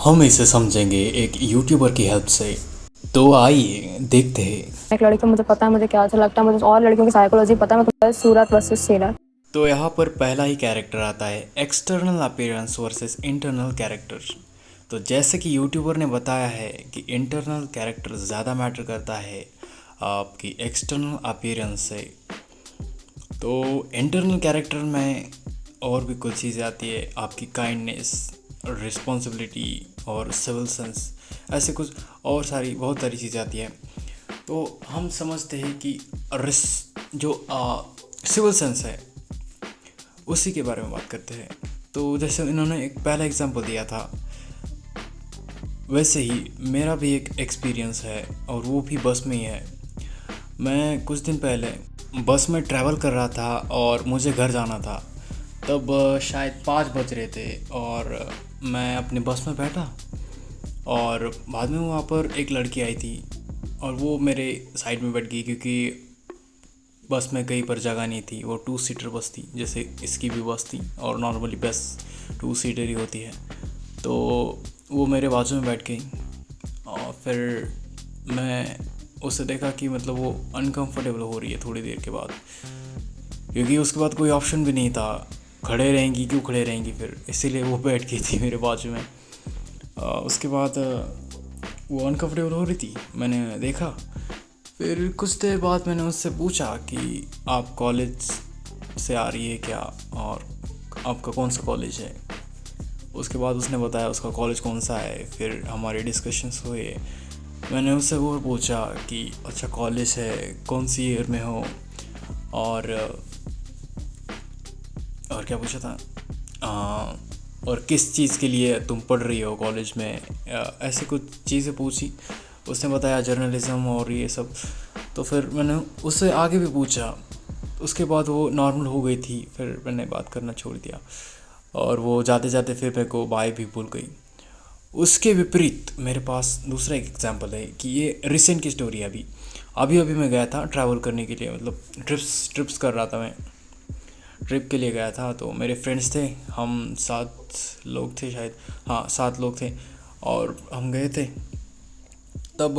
हम इसे समझेंगे एक यूट्यूबर की हेल्प से। तो आइए देखते हैं। एक लड़की, मुझे पता है मुझे क्या अच्छा लगता है, मुझे और लड़कियों की साइकोलॉजी पता है। मैं तुम्हें सूरत वर्सेस सीरत। तो यहाँ पर पहला ही कैरेक्टर आता है, external appearance versus internal character. तो जैसे कि यूट्यूबर ने बताया है कि इंटरनल कैरेक्टर ज़्यादा मैटर करता है आपकी एक्सटर्नल अपीयरेंस से। तो इंटरनल कैरेक्टर में और भी कुछ चीज़ें आती है, आपकी काइंडनेस, रिस्पॉन्सिबिलिटी और सिविल सेंस, ऐसे कुछ और सारी बहुत सारी चीज़ें आती हैं। तो हम समझते हैं कि जो सिविल सेंस है उसी के बारे में बात करते हैं। तो जैसे इन्होंने एक पहला एग्जांपल दिया था, वैसे ही मेरा भी एक एक्सपीरियंस है और वो भी बस में ही है। मैं कुछ दिन पहले बस में ट्रैवल कर रहा था और मुझे घर जाना था। तब शायद 5 बज रहे थे और मैं अपने बस में बैठा और बाद में वहाँ पर एक लड़की आई थी और वो मेरे साइड में बैठ गई, क्योंकि बस में कहीं पर जगह नहीं थी। वो 2 सीटर बस थी, जैसे इसकी भी बस थी और नॉर्मली बस 2 सीटर ही होती है। तो वो मेरे बाजू में बैठ गई और फिर मैं उससे देखा कि मतलब वो अनकंफर्टेबल हो रही है थोड़ी देर के बाद, क्योंकि उसके बाद कोई ऑप्शन भी नहीं था। खड़े रहेंगी क्यों, खड़े रहेंगी फिर, इसीलिए वो बैठ गई थी मेरे बाजू में। उसके बाद वो अनकंफर्टेबल हो रही थी, मैंने देखा। फिर कुछ देर बाद मैंने उससे पूछा कि आप कॉलेज से आ रही है क्या और आपका कौन सा कॉलेज है। उसके बाद उसने बताया उसका कॉलेज कौन सा है। फिर हमारे डिस्कशंस हुए। मैंने उससे वो पूछा कि अच्छा कॉलेज है, कौन सी ईयर में हो, और क्या पूछा था, और किस चीज़ के लिए तुम पढ़ रही हो कॉलेज में, ऐसे कुछ चीज़ें पूछी। उसने बताया जर्नलिज्म और ये सब। तो फिर मैंने उससे आगे भी पूछा। उसके बाद वो नॉर्मल हो गई थी, फिर मैंने बात करना छोड़ दिया और वो जाते जाते फिर मेरे को बाय भी भूल गई। उसके विपरीत मेरे पास दूसरा एक एग्जांपल है कि ये रिसेंट की स्टोरी है। अभी अभी अभी मैं गया था ट्रैवल करने के लिए, मतलब ट्रिप्स कर रहा था। मैं ट्रिप के लिए गया था, तो मेरे फ्रेंड्स थे, हम 7 लोग थे शायद, हाँ 7 लोग थे और हम गए थे। तब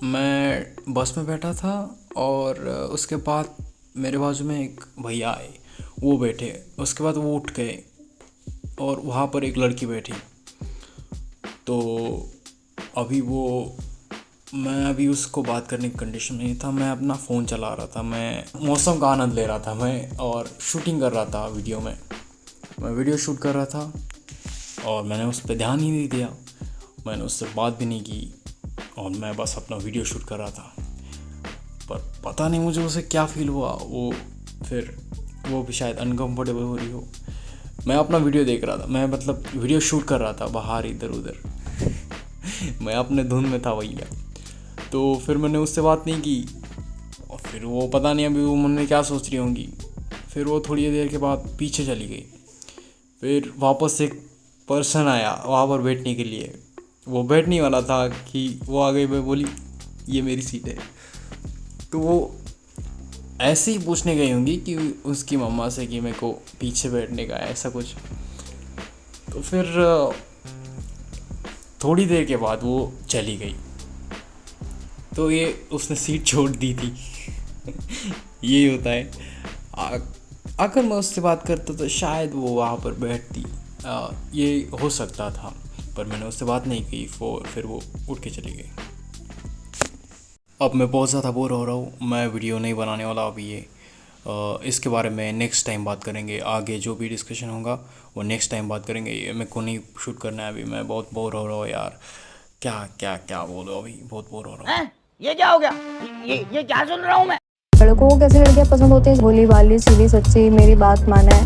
मैं बस में बैठा था और उसके बाद मेरे बाजू में एक भैया आए, वो बैठे। उसके बाद वो उठ गए और वहाँ पर एक लड़की बैठी। तो अभी मैं अभी उसको बात करने की कंडीशन में नहीं था। मैं अपना फ़ोन चला रहा था, मैं मौसम का आनंद ले रहा था मैं, और शूटिंग कर रहा था वीडियो में। मैं वीडियो शूट कर रहा था और मैंने उस पर ध्यान ही नहीं दिया। मैंने उससे बात भी नहीं की और मैं बस अपना वीडियो शूट कर रहा था। पर पता नहीं मुझे उसे क्या फ़ील हुआ, वो भी शायद अनकंफर्टेबल हो रही हो। मैं अपना वीडियो देख रहा था, मैं मतलब वीडियो शूट कर रहा था बाहर इधर उधर मैं अपने धुन में था भैया। तो फिर मैंने उससे बात नहीं की और फिर वो पता नहीं अभी वो मन में क्या सोच रही होंगी। फिर वो थोड़ी देर के बाद पीछे चली गई। फिर वापस एक पर्सन आया वहाँ पर बैठने के लिए। वो बैठने वाला था कि वो आ गई, मैं बोली ये मेरी सीट है। तो वो ऐसे ही पूछने गई होंगी कि उसकी मम्मा से कि मेरे को पीछे बैठने का है, ऐसा कुछ। तो फिर थोड़ी देर के बाद वो चली गई। तो ये उसने सीट छोड़ दी थी यही होता है। अगर मैं उससे बात करता तो शायद वो वहाँ पर बैठती, ये हो सकता था। पर मैंने उससे बात नहीं की, फिर वो उठ के चली गई। अब मैं बहुत ज़्यादा बोर हो रहा हूँ, मैं वीडियो नहीं बनाने वाला अभी ये। इसके बारे में नेक्स्ट टाइम बात करेंगे। आगे जो भी डिस्कशन होगा वो नेक्स्ट टाइम बात करेंगे। ये मेरे को नहीं शूट करना है अभी, मैं बहुत बोर हो रहा हूँ यार। क्या क्या क्या बोलो, अभी बहुत बोर हो रहा हूँ। ये क्या हो गया? ये क्या सुन रहा हूँ मैं? लड़कों को कैसी लड़कियां पसंद होती है? भोली भाली, सीधी, सच्ची, मेरी बात माने।